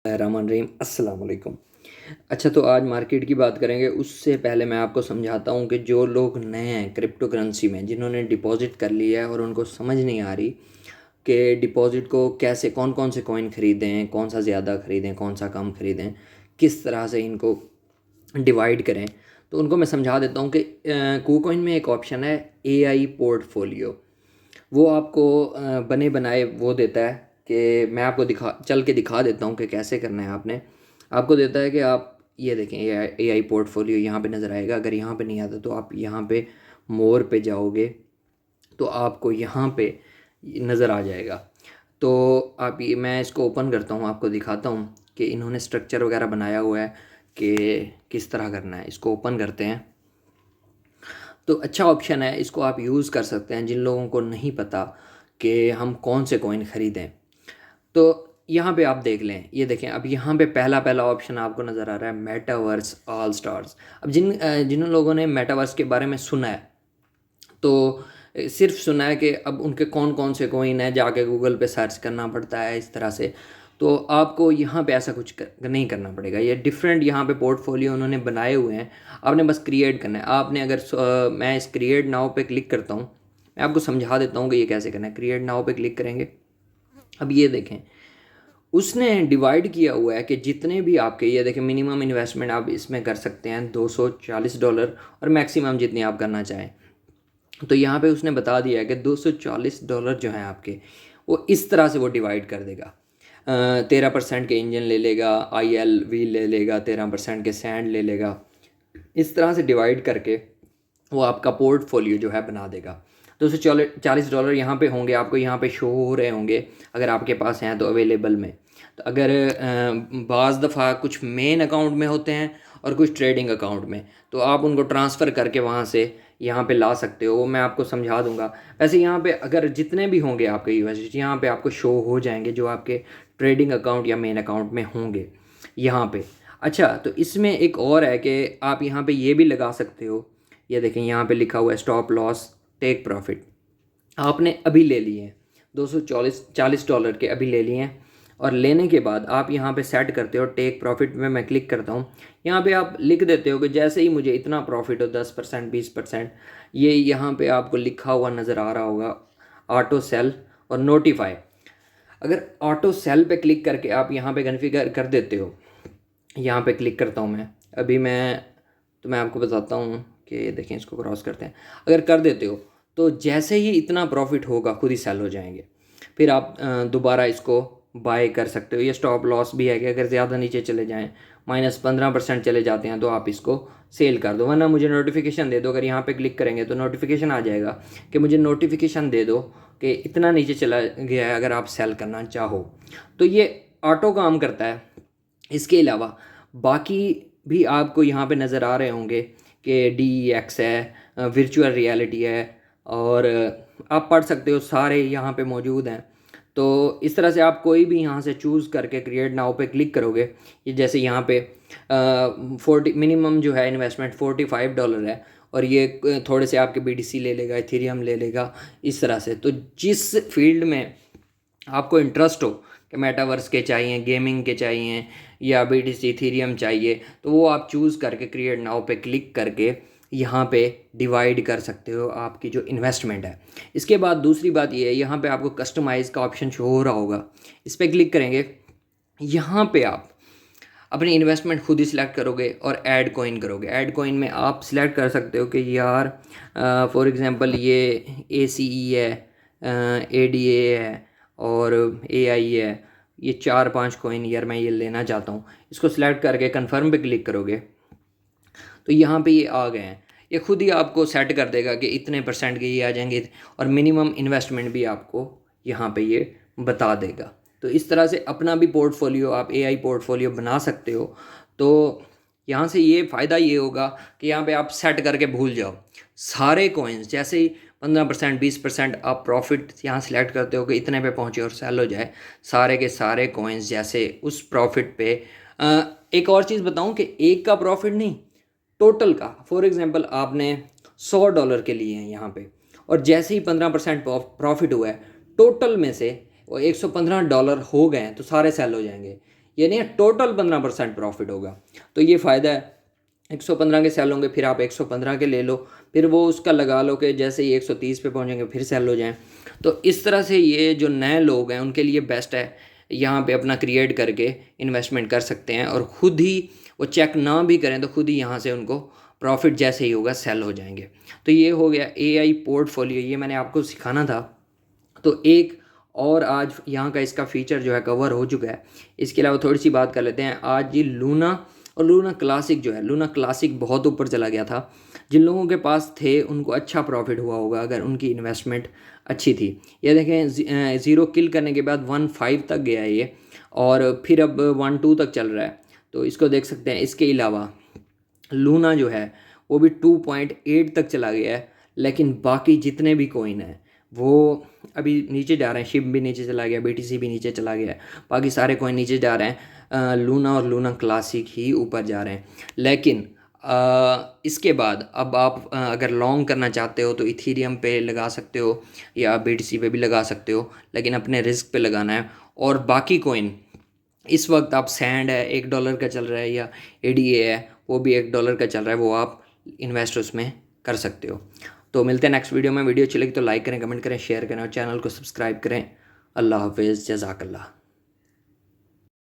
रहमान रहीम अस्सलाम वालेकुम। अच्छा, तो आज मार्केट की बात करेंगे। उससे पहले मैं आपको समझाता हूँ कि जो लोग नए हैं क्रिप्टो करेंसी में, जिन्होंने डिपॉजिट कर लिया है और उनको समझ नहीं आ रही कि डिपॉजिट को कैसे, कौन कौन से कॉइन ख़रीदें, कौन सा ज़्यादा ख़रीदें, कौन सा कम ख़रीदें, किस तरह से इनको डिवाइड करें, तो उनको मैं समझा देता हूँ कि कूकॉइन में एक ऑप्शन है एआई पोर्टफोलियो। वो आपको बने बनाए वो देता है कि मैं आपको चल के दिखा देता हूँ कि कैसे करना है। आपको देता है कि आप ये देखें, ए आई पोर्टफोलियो यहाँ पे नज़र आएगा। अगर यहाँ पे नहीं आता तो आप यहाँ पे मोर पे जाओगे तो आपको यहाँ पे नज़र आ जाएगा। तो आप ये, मैं इसको ओपन करता हूँ, आपको दिखाता हूँ कि इन्होंने स्ट्रक्चर वगैरह बनाया हुआ है कि किस तरह करना है। इसको ओपन करते हैं तो अच्छा ऑप्शन है, इसको आप यूज़ कर सकते हैं जिन लोगों को नहीं पता कि हम कौन से कॉइन ख़रीदें। तो यहाँ पे आप देख लें, ये देखें, अब यहाँ पे पहला पहला ऑप्शन आपको नज़र आ रहा है मेटावर्स ऑल स्टार्स। अब जिन लोगों ने मेटावर्स के बारे में सुना है, तो सिर्फ सुना है कि अब उनके कौन कौन से कॉइन है, जाके गूगल पे सर्च करना पड़ता है इस तरह से। तो आपको यहाँ पे ऐसा कुछ नहीं करना पड़ेगा। ये डिफरेंट यहाँ पे पोर्टफोलियो उन्होंने बनाए हुए हैं, आपने बस क्रिएट करना है। आपने अगर मैं इस क्रिएट नाउ पे क्लिक करता हूँ, मैं आपको समझा देता हूँ कि ये कैसे करना है। क्रिएट नाउ पे क्लिक करेंगे, अब ये देखें उसने डिवाइड किया हुआ है कि जितने भी आपके, ये देखें, मिनिमम इन्वेस्टमेंट आप इसमें कर सकते हैं $240 और मैक्सिमम जितनी आप करना चाहें। तो यहाँ पे उसने बता दिया है कि $240 जो हैं आपके, वो इस तरह से वो डिवाइड कर देगा। 13% के इंजन ले लेगा, ILV ले लेगा, 13% के सैंड ले लेगा। इस तरह से डिवाइड करके वो आपका पोर्टफोलियो जो है बना देगा। $240 यहाँ पे होंगे, आपको यहाँ पे शो हो रहे होंगे अगर आपके पास हैं तो अवेलेबल में। तो अगर बाज़ दफ़ा कुछ मेन अकाउंट में होते हैं और कुछ ट्रेडिंग अकाउंट में, तो आप उनको ट्रांसफ़र करके वहाँ से यहाँ पे ला सकते हो। वो मैं आपको समझा दूंगा। वैसे यहाँ पे अगर जितने भी होंगे आपके यूएसडी, यहाँ पे आपको शो हो जाएंगे जो आपके ट्रेडिंग अकाउंट या मेन अकाउंट में होंगे यहाँ पे। अच्छा, तो इसमें एक और है कि आप यहाँ पे ये भी लगा सकते हो। ये देखें, यहाँ पे लिखा हुआ है स्टॉप लॉस टेक प्रॉफिट। आपने अभी ले लिए हैं $240 के, अभी ले लिए हैं। और लेने के बाद आप यहाँ पे सेट करते हो टेक प्रॉफिट में। मैं क्लिक करता हूँ, यहाँ पे आप लिख देते हो कि जैसे ही मुझे इतना प्रॉफिट हो, 10%, 20%, ये यहाँ पे आपको लिखा हुआ नज़र आ रहा होगा ऑटो सेल और नोटिफाई। अगर ऑटो सेल पे क्लिक करके आप यहाँ पे कन्फिगर कर देते हो, यहाँ पे क्लिक करता हूँ मैं अभी, मैं आपको बताता हूँ कि देखें, इसको क्रॉस करते हैं। अगर कर देते हो तो जैसे ही इतना प्रॉफिट होगा खुद ही सेल हो जाएंगे। फिर आप दोबारा इसको बाय कर सकते हो। ये स्टॉप लॉस भी है कि अगर ज़्यादा नीचे चले जाएं, -15% चले जाते हैं, तो आप इसको सेल कर दो। वरना मुझे नोटिफिकेशन दे दो। अगर यहाँ पे क्लिक करेंगे तो नोटिफिकेशन आ जाएगा कि मुझे नोटिफिकेशन दे दो कि इतना नीचे चला गया है, अगर आप सेल करना चाहो। तो ये ऑटो काम करता है। इसके अलावा बाकी भी आपको यहाँ पे नज़र आ रहे होंगे कि DEX है, वर्चुअल रियलिटी है, और आप पढ़ सकते हो, सारे यहाँ पे मौजूद हैं। तो इस तरह से आप कोई भी यहाँ से चूज़ करके क्रिएट नाउ पे क्लिक करोगे, ये जैसे यहाँ पे 40 मिनिमम जो है इन्वेस्टमेंट $45 है, और ये थोड़े से आपके BTC ले लेगा, इथेरियम ले लेगा, इस तरह से। तो जिस फील्ड में आपको इंटरेस्ट हो कि मेटावर्स के चाहिए, गेमिंग के चाहिए, या BTC इथेरियम चाहिए, तो वो आप चूज़ करके क्रिएट नाउ पे क्लिक करके यहाँ पे डिवाइड कर सकते हो आपकी जो इन्वेस्टमेंट है। इसके बाद दूसरी बात ये है, यहाँ पे आपको कस्टमाइज़ का ऑप्शन शो हो रहा होगा, इस पर क्लिक करेंगे। यहाँ पे आप अपनी इन्वेस्टमेंट खुद ही सिलेक्ट करोगे और ऐड कॉइन करोगे। ऐड कॉइन में आप सिलेक्ट कर सकते हो कि यार फॉर एग्ज़ाम्पल ये ACE है, ADA है और AI है, ये 4-5 कॉइन यार मैं ये लेना चाहता हूँ। इसको सिलेक्ट करके कन्फर्म पे क्लिक करोगे तो यहाँ पे ये आ गए हैं। ये खुद ही आपको सेट कर देगा कि इतने % के ये आ जाएंगे, और मिनिमम इन्वेस्टमेंट भी आपको यहाँ पे ये बता देगा। तो इस तरह से अपना भी पोर्टफोलियो, आप AI पोर्टफोलियो बना सकते हो। तो यहाँ से ये फ़ायदा ये होगा कि यहाँ पे आप सेट करके भूल जाओ सारे कॉइन्स। जैसे ही 15%, 20% आप प्रॉफिट यहाँ सेलेक्ट करते हो कि इतने पे पहुँचे और सेल हो जाए, सारे के सारे कॉइन्स जैसे उस प्रॉफिट पे। एक और चीज़ बताऊँ कि एक का प्रॉफिट नहीं, टोटल का। फॉर एग्जांपल आपने $100 के लिए हैं यहाँ पे, और जैसे ही 15% प्रॉफिट हुआ है, टोटल में से वो $115 हो गए हैं, तो सारे सेल हो जाएंगे। यानी टोटल 15% प्रॉफिट होगा। तो ये फ़ायदा है। 115 के सेल होंगे, फिर आप 115 के ले लो, फिर वो उसका लगा लो कि जैसे ही 130 पे पहुंचेंगे फिर सेल हो जाएं। तो इस तरह से ये जो नए लोग हैं उनके लिए बेस्ट है, यहाँ पे अपना क्रिएट करके इन्वेस्टमेंट कर सकते हैं और ख़ुद ही वो चेक ना भी करें तो खुद ही यहाँ से उनको प्रॉफिट जैसे ही होगा सेल हो जाएंगे। तो ये हो गया AI पोर्टफोलियो, ये मैंने आपको सिखाना था। तो एक और आज यहाँ का इसका फीचर जो है कवर हो चुका है। इसके अलावा थोड़ी सी बात कर लेते हैं आज ये लूना और लूना क्लासिक जो है, लूना क्लासिक बहुत ऊपर चला गया था। जिन लोगों के पास थे उनको अच्छा प्रॉफिट हुआ होगा अगर उनकी इन्वेस्टमेंट अच्छी थी। ये देखें ज़ीरो किल करने के बाद 1.5 तक गया है ये, और फिर अब 1.2 तक चल रहा है, तो इसको देख सकते हैं। इसके अलावा लूना जो है वो भी 2.8 तक चला गया है, लेकिन बाकी जितने भी कॉइन हैं वो अभी नीचे जा रहे हैं। शिप भी नीचे चला गया, BTC भी नीचे चला गया है, बाकी सारे कॉइन नीचे जा रहे हैं। लूना और लूना क्लासिक ही ऊपर जा रहे हैं। लेकिन इसके बाद अब आप अगर लॉन्ग करना चाहते हो तो इथीरियम पे लगा सकते हो या BTC पे भी लगा सकते हो, लेकिन अपने रिस्क पे लगाना है। और बाकी कॉइन इस वक्त आप सैंड है $1 का चल रहा है, या ADA है वो भी $1 का चल रहा है, वो आप इन्वेस्ट उसमें कर सकते हो। तो मिलते हैं नेक्स्ट वीडियो में। वीडियो अच्छी लगी तो लाइक करें, कमेंट करें, शेयर करें और चैनल को सब्सक्राइब करें। अल्लाह हाफिज़, जज़ाकल्लाह।